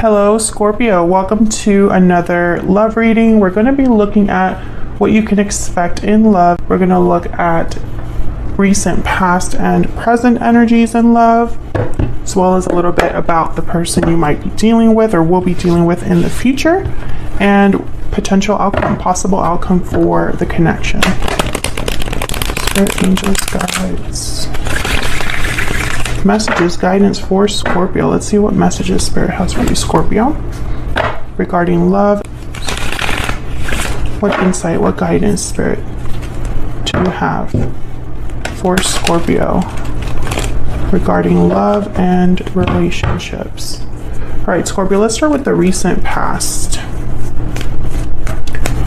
Hello Scorpio, welcome to another love reading. We're going to be looking at what you can expect in love. We're going to look at recent past and present energies in love, as well as a little bit about the person you might be dealing with or will be dealing with in the future, and potential outcome, possible outcome for the connection. Spirit, angels, guides. Messages, guidance for Scorpio. Let's see what messages Spirit has for you, Scorpio, regarding love. What insight, what guidance Spirit do you have for Scorpio regarding love and relationships? All right, Scorpio, let's start with the recent past.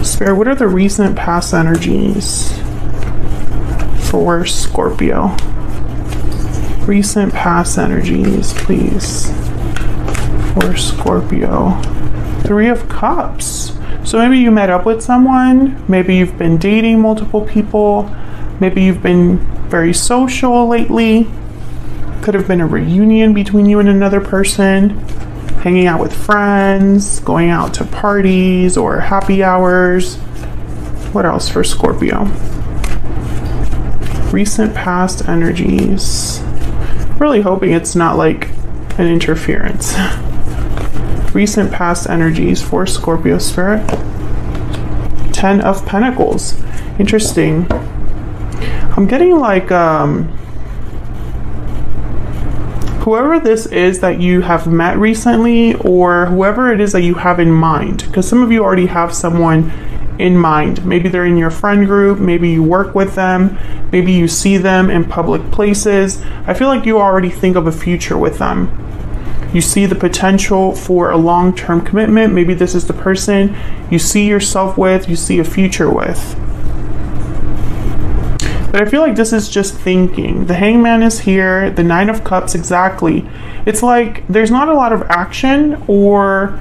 Spirit, what are the recent past energies for Scorpio? Recent past energies, please, for Scorpio. Three of Cups. So maybe you met up with someone, maybe you've been dating multiple people, maybe you've been very social lately. Could have been a reunion between you and another person, hanging out with friends, going out to parties or happy hours. What else for Scorpio? Recent past energies. Really hoping it's not like an interference. Recent past energies for Scorpio Spirit. 10 of Pentacles. Interesting. I'm getting like whoever this is that you have met recently, or whoever it is that you have in mind, because some of you already have someone in mind. Maybe they're in your friend group, maybe you work with them, maybe you see them in public places. I feel like you already think of a future with them. You see the potential for a long-term commitment. Maybe this is the person you see yourself with, you see a future with. But I feel like this is just thinking. The Hangman is here, the Nine of Cups, exactly. It's like there's not a lot of action or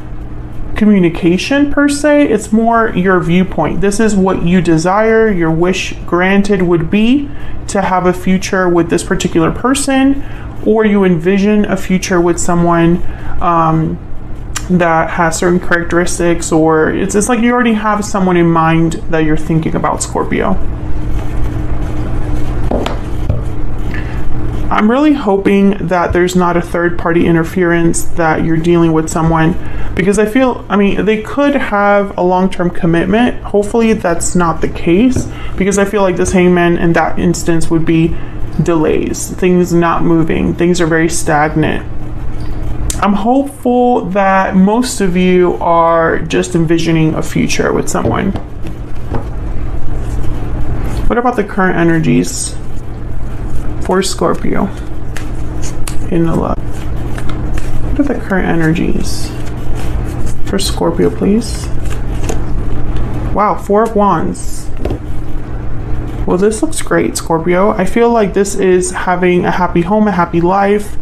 communication per se. It's more your viewpoint. This is what you desire, your wish granted would be to have a future with this particular person, or you envision a future with someone that has certain characteristics, or it's like you already have someone in mind that you're thinking about, Scorpio. I'm really hoping that there's not a third-party interference, that you're dealing with someone, because I feel, they could have a long-term commitment. Hopefully that's not the case, because I feel like this Hangman in that instance would be delays, things not moving, things are very stagnant. I'm hopeful that most of you are just envisioning a future with someone. What about the current energies for Scorpio in the love? What are the current energies for Scorpio, please? Wow, Four of Wands. Well, this looks great, Scorpio. I feel like this is having a happy home, a happy life.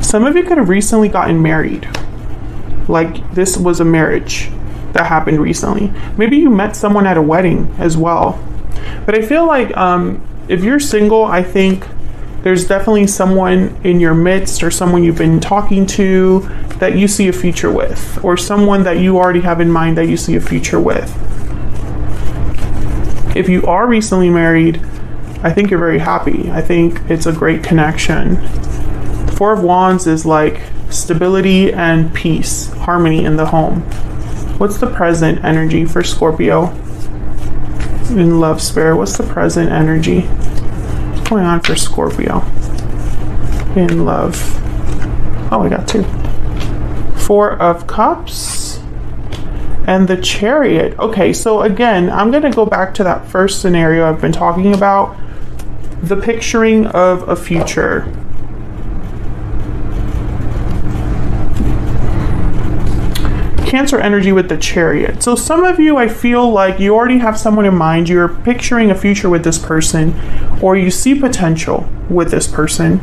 Some of you could have recently gotten married. Like this was a marriage that happened recently. Maybe you met someone at a wedding as well. But I feel like if you're single, I think there's definitely someone in your midst, or someone you've been talking to that you see a future with, or someone that you already have in mind that you see a future with. If you are recently married, I think you're very happy. I think it's a great connection. The Four of Wands is like stability and peace, harmony in the home. What's the present energy for Scorpio in love, Spirit? What's the present energy? What's going on for Scorpio in love? Oh, I got two. Four of Cups and the Chariot. Okay, so again, I'm going to go back to that first scenario I've been talking about, the picturing of a future. Cancer energy with the Chariot. So some of you, I feel like you already have someone in mind. You're picturing a future with this person, or you see potential with this person.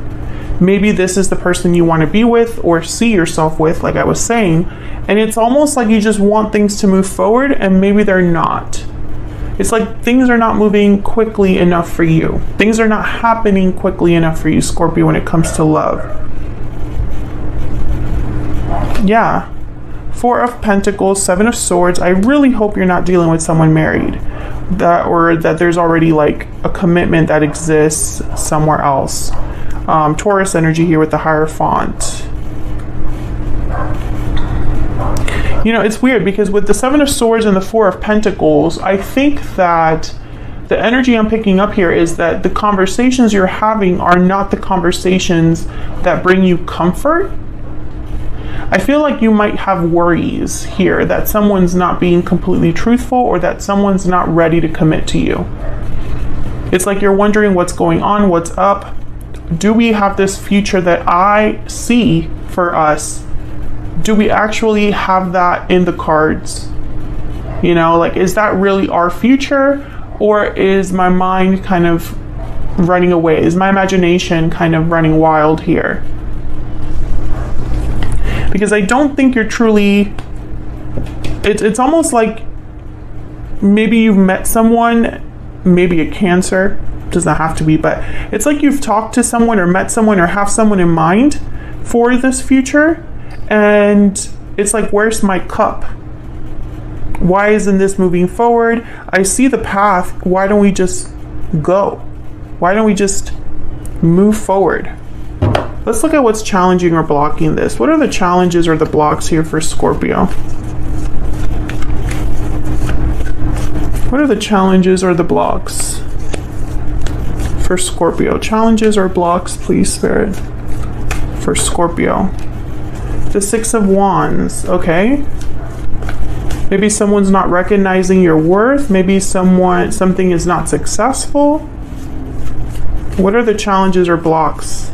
Maybe this is the person you want to be with or see yourself with, like I was saying. And it's almost like you just want things to move forward, and maybe they're not. It's like things are not moving quickly enough for you. Things are not happening quickly enough for you, Scorpio, when it comes to love. Yeah. Four of Pentacles, Seven of Swords. I really hope you're not dealing with someone married, or that there's already like a commitment that exists somewhere else. Taurus energy here with the Hierophant. You know, it's weird because with the Seven of Swords and the Four of Pentacles, I think that the energy I'm picking up here is that the conversations you're having are not the conversations that bring you comfort. I feel like you might have worries here that someone's not being completely truthful, or that someone's not ready to commit to you. It's like you're wondering what's going on, what's up. Do we have this future that I see for us? Do we actually have that in the cards? You know, like, is that really our future? Or is my mind kind of running away? Is my imagination kind of running wild here? Because I don't think you're truly, it's almost like maybe you've met someone, maybe a Cancer, does not have to be, but it's like you've talked to someone or met someone or have someone in mind for this future. And it's like, where's my cup? Why isn't this moving forward? I see the path. Why don't we just go? Why don't we just move forward? Let's look at what's challenging or blocking this. What are the challenges or the blocks here for Scorpio? What are the challenges or the blocks for Scorpio? Challenges or blocks, please, Spirit, for Scorpio. The Six of Wands, okay. Maybe someone's not recognizing your worth. Maybe something is not successful. What are the challenges or blocks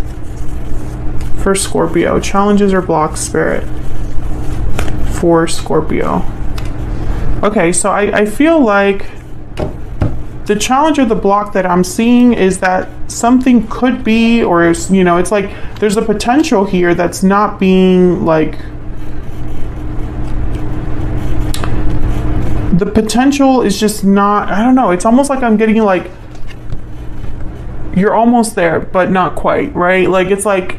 for Scorpio? Challenges or blocks, Spirit, for Scorpio. Okay, so I feel like the challenge or the block that I'm seeing is that something could be, or is, you know, it's like there's a potential here that's not being like, the potential is just not, I don't know, it's almost like I'm getting like, you're almost there, but not quite, right? Like, it's like,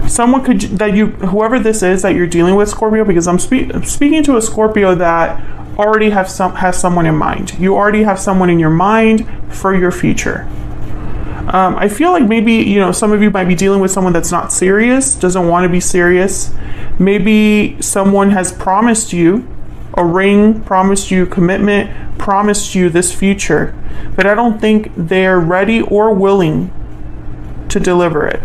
someone could, whoever this is that you're dealing with, Scorpio, because I'm speaking to a Scorpio that already has someone in mind. You already have someone in your mind for your future. I feel like maybe, you know, some of you might be dealing with someone that's not serious, doesn't want to be serious. Maybe someone has promised you a ring, promised you commitment, promised you this future, but I don't think they're ready or willing to deliver it.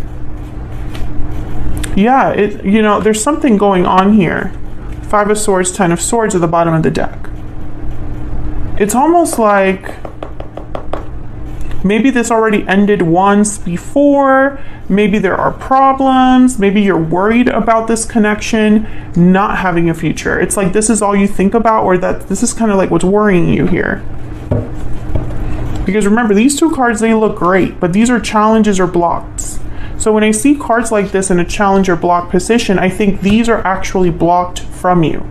Yeah, you know, there's something going on here. Five of Swords, Ten of Swords at the bottom of the deck. It's almost like maybe this already ended once before. Maybe there are problems. Maybe you're worried about this connection not having a future. It's like this is all you think about, or that this is kind of like what's worrying you here. Because remember, these two cards, they look great, but these are challenges or blocks. So when I see cards like this in a challenge or block position, I think these are actually blocked from you.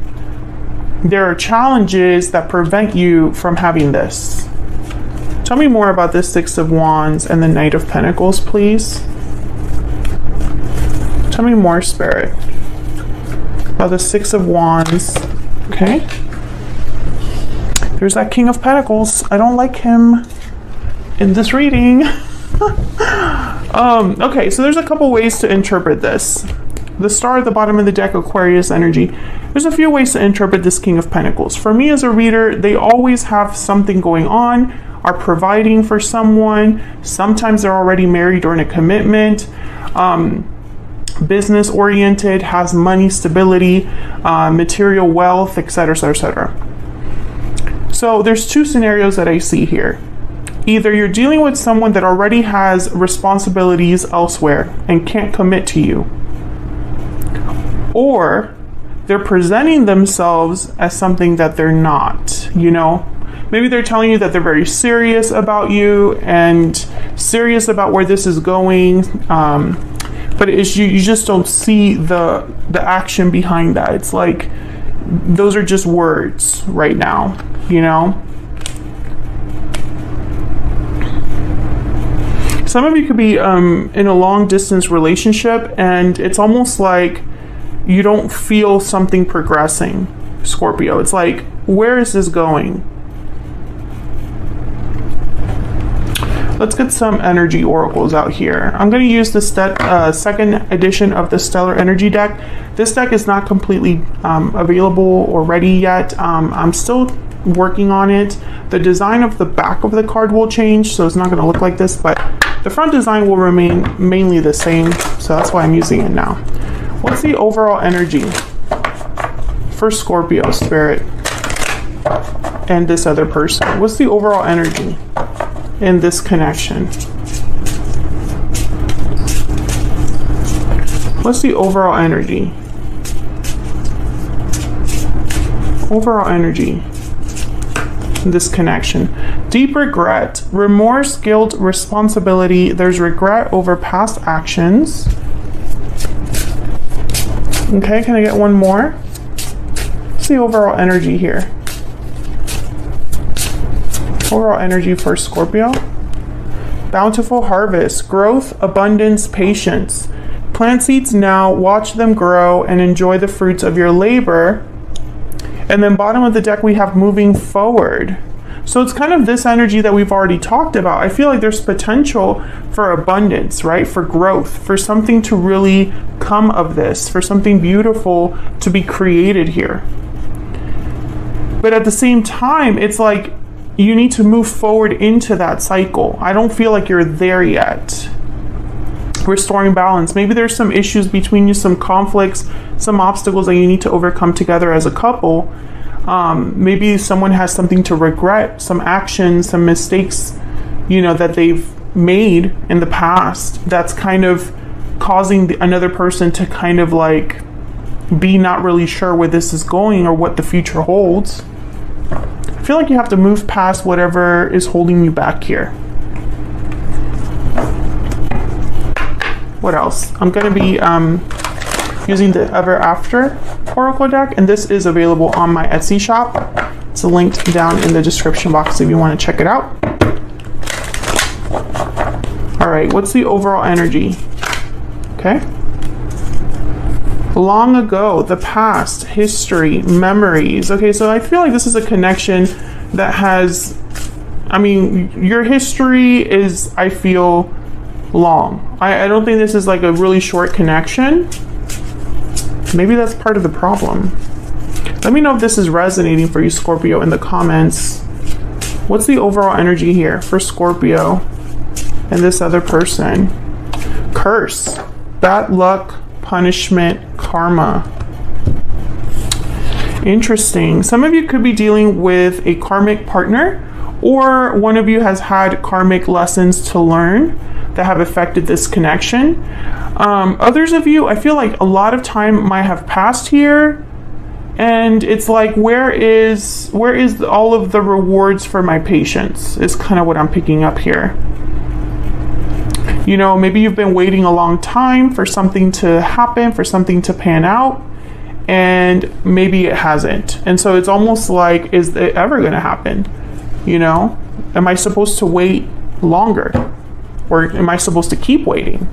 There are challenges that prevent you from having this. Tell me more about this Six of Wands and the Knight of Pentacles, please. Tell me more, Spirit, about the Six of Wands. Okay. There's that King of Pentacles. I don't like him in this reading. Okay, so there's a couple ways to interpret this. The star at the bottom of the deck, Aquarius energy. There's a few ways to interpret this King of Pentacles. For me as a reader, they always have something going on, are providing for someone. Sometimes they're already married or in a commitment. Business oriented, has money, stability, material wealth, etc., etc. So there's two scenarios that I see here. Either you're dealing with someone that already has responsibilities elsewhere and can't commit to you, or they're presenting themselves as something that they're not, you know? Maybe they're telling you that they're very serious about you and serious about where this is going, but it's, you just don't see the action behind that. It's like those are just words right now, you know? Some of you could be in a long distance relationship, and it's almost like you don't feel something progressing, Scorpio. It's like, where is this going? Let's get some energy oracles out here. I'm going to use the second edition of the Stellar Energy deck. This deck is not completely available or ready yet. I'm still working on it. The design of the back of the card will change, so it's not going to look like this, but the front design will remain mainly the same, so that's why I'm using it now. What's the overall energy for Scorpio, Spirit, and this other person? What's the overall energy in this connection? What's the overall energy? Overall energy in this connection. Deep regret, remorse, guilt, responsibility. There's regret over past actions. Okay, can I get one more? What's the overall energy here? Overall energy for Scorpio. Bountiful harvest, growth, abundance, patience. Plant seeds now, watch them grow, and enjoy the fruits of your labor. And then bottom of the deck, we have moving forward. So it's kind of this energy that we've already talked about. I feel like there's potential for abundance, right? For growth, for something to really come of this, for something beautiful to be created here. But at the same time, it's like you need to move forward into that cycle. I don't feel like you're there yet. Restoring balance. Maybe there's some issues between you, some conflicts, some obstacles that you need to overcome together as a couple. Maybe someone has something to regret, some actions, some mistakes, you know, that they've made in the past that's kind of causing another person to kind of like be not really sure where this is going or what the future holds. I feel like you have to move past whatever is holding you back here. What else? I'm going to be using the Ever After Oracle deck, and this is available on my Etsy shop. It's linked down in the description box if you want to check it out. All right, what's the overall energy? Okay. Long ago, the past, history, memories. Okay, so I feel like this is a connection that has, I mean, your history is, I feel, long. I don't think this is like a really short connection. Maybe that's part of the problem. Let me know if this is resonating for you, Scorpio, in the comments. What's the overall energy here for Scorpio and this other person? Curse, bad luck, punishment, karma. Interesting. Some of you could be dealing with a karmic partner, or one of you has had karmic lessons to learn that have affected this connection. Others of you, I feel like a lot of time might have passed here, and it's like, where is all of the rewards for my patience is kind of what I'm picking up here. You know, maybe you've been waiting a long time for something to happen, for something to pan out, and maybe it hasn't. And so it's almost like, is it ever going to happen? You know, am I supposed to wait longer? Or am I supposed to keep waiting?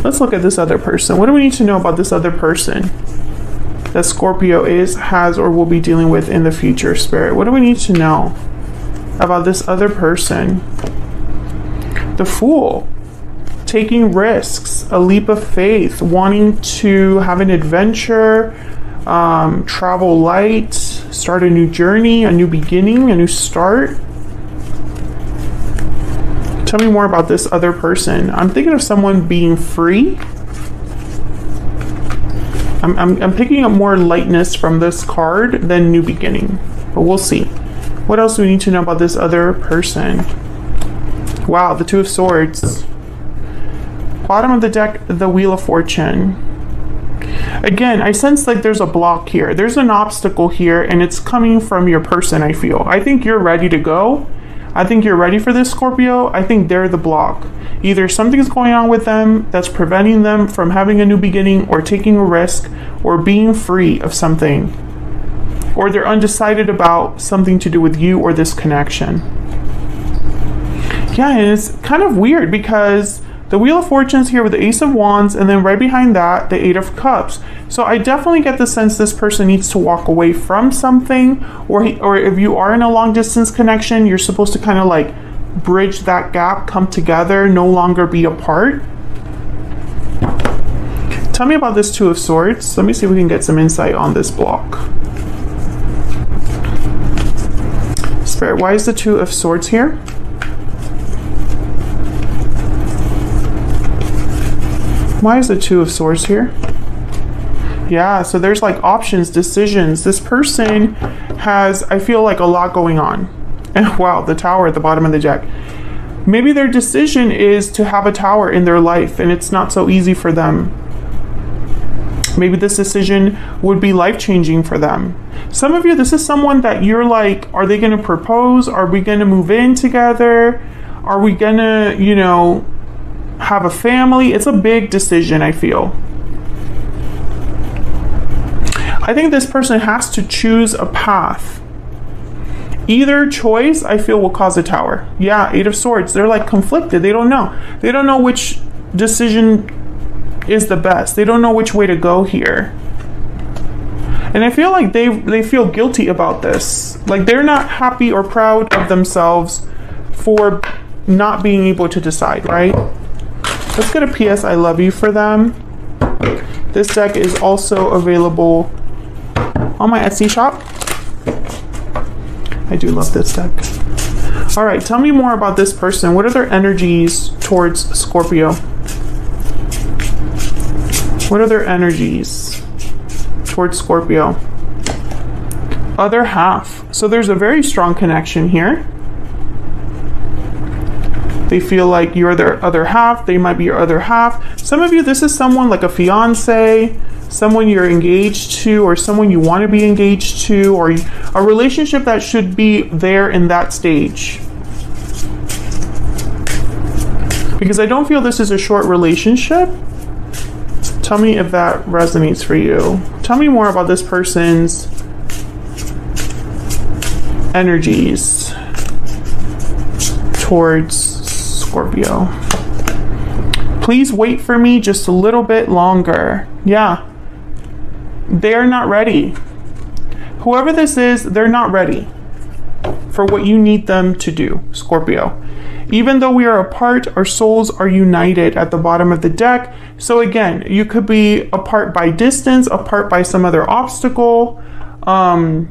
Let's look at this other person. What do we need to know about this other person that Scorpio has, or will be dealing with in the future, Spirit? What do we need to know about this other person? The Fool. Taking risks, a leap of faith, wanting to have an adventure, travel light, start a new journey, a new beginning, a new start. Tell me more about this other person. I'm thinking of someone being free. I'm picking up more lightness from this card than new beginning, but we'll see. What else do we need to know about this other person? Wow, the Two of Swords. Bottom of the deck, the Wheel of Fortune. Again, I sense like there's a block here. There's an obstacle here, and it's coming from your person, I feel. I think you're ready to go, I think you're ready for this, Scorpio. I think they're the block. Either something's going on with them that's preventing them from having a new beginning or taking a risk or being free of something. Or they're undecided about something to do with you or this connection. Yeah, and it's kind of weird because the Wheel of Fortune's here with the Ace of Wands, and then right behind that, the Eight of Cups. So I definitely get the sense this person needs to walk away from something, or if you are in a long distance connection, you're supposed to kind of like bridge that gap, come together, no longer be apart. Tell me about this Two of Swords. Let me see if we can get some insight on this block. Spirit, why is the Two of Swords here? Why is the Two of Swords here? Yeah, so there's like options, decisions. This person has, I feel like, a lot going on. And wow, the Tower at the bottom of the deck. Maybe their decision is to have a tower in their life and it's not so easy for them. Maybe this decision would be life-changing for them. Some of you, this is someone that you're like, are they going to propose? Are we going to move in together? Are we going to, you know, have a family? It's a big decision, I feel. I think this person has to choose a path. Either choice, I feel, will cause a tower. Yeah, Eight of Swords. They're like conflicted. They don't know. They don't know which decision is the best. They don't know which way to go here. And I feel like they feel guilty about this. Like they're not happy or proud of themselves for not being able to decide, right? Let's get a PS I love you for them. This deck is also available on my Etsy shop. I do love this deck. All right, tell me more about this person. What are their energies towards Scorpio? What are their energies towards Scorpio? Other half. So there's a very strong connection here. They feel like you're their other half. They might be your other half. Some of you, this is someone like a fiance, someone you're engaged to, or someone you want to be engaged to, or a relationship that should be there in that stage. Because I don't feel this is a short relationship. Tell me if that resonates for you. Tell me more about this person's energies towards Scorpio. Please wait for me just a little bit longer. Yeah. They're not ready. Whoever this is, they're not ready for what you need them to do, Scorpio. Even though we are apart, our souls are united at the bottom of the deck. So again, you could be apart by distance, apart by some other obstacle. I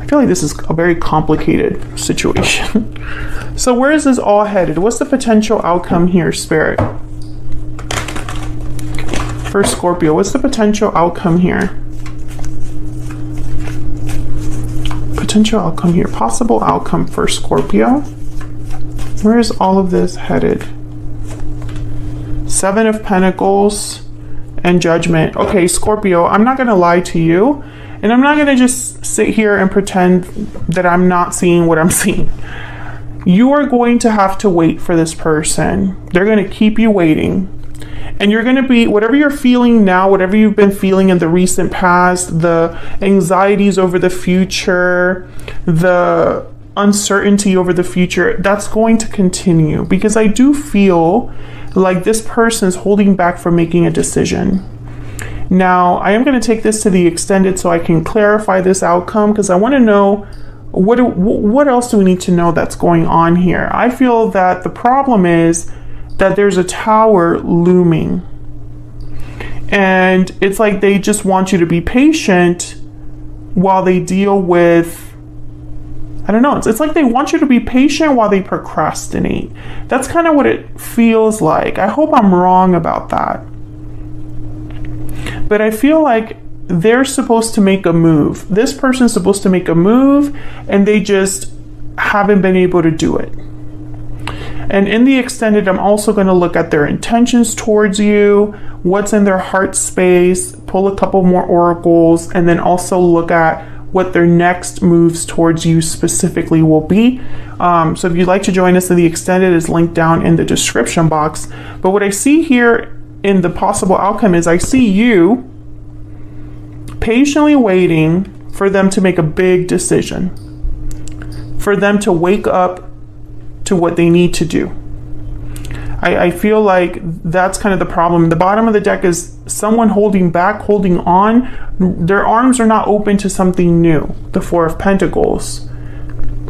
feel like this is a very complicated situation. So where is this all headed? What's the potential outcome here, Spirit? For Scorpio, what's the potential outcome here? Potential outcome here. Possible outcome for Scorpio. Where is all of this headed? Seven of Pentacles and Judgment. Okay, Scorpio, I'm not going to lie to you. And I'm not going to just sit here and pretend that I'm not seeing what I'm seeing. You are going to have to wait for this person. They're going to keep you waiting. And you're going to be, whatever you're feeling now, whatever you've been feeling in the recent past, the anxieties over the future, the uncertainty over the future, that's going to continue. Because I do feel like this person's holding back from making a decision. Now, I am going to take this to the extended so I can clarify this outcome, because I want to know what else do we need to know that's going on here. I feel that the problem is that there's a tower looming, and it's like they just want you to be patient while they deal with, I don't know, it's like they want you to be patient while they procrastinate. That's kind of what it feels like. I hope I'm wrong about that. But I feel like they're supposed to make a move. This person's supposed to make a move, and they just haven't been able to do it. And in the extended, I'm also going to look at their intentions towards you, what's in their heart space, pull a couple more oracles, and then also look at what their next moves towards you specifically will be. So if you'd like to join us in the extended, is linked down in the description box. But what I see here in the possible outcome is I see you patiently waiting for them to make a big decision, for them to wake up to what they need to do. I feel like that's kind of the problem. The bottom of the deck is someone holding back, holding on. Their arms are not open to something new. The Four of Pentacles.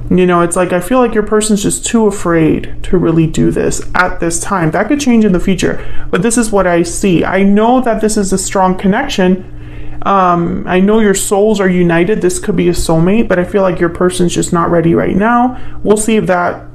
You know, it's like I feel like your person's just too afraid to really do this at this time. That could change in the future, but this is what I see. I know that this is a strong connection. I know your souls are united. This could be a soulmate, but I feel like your person's just not ready right now. We'll see if that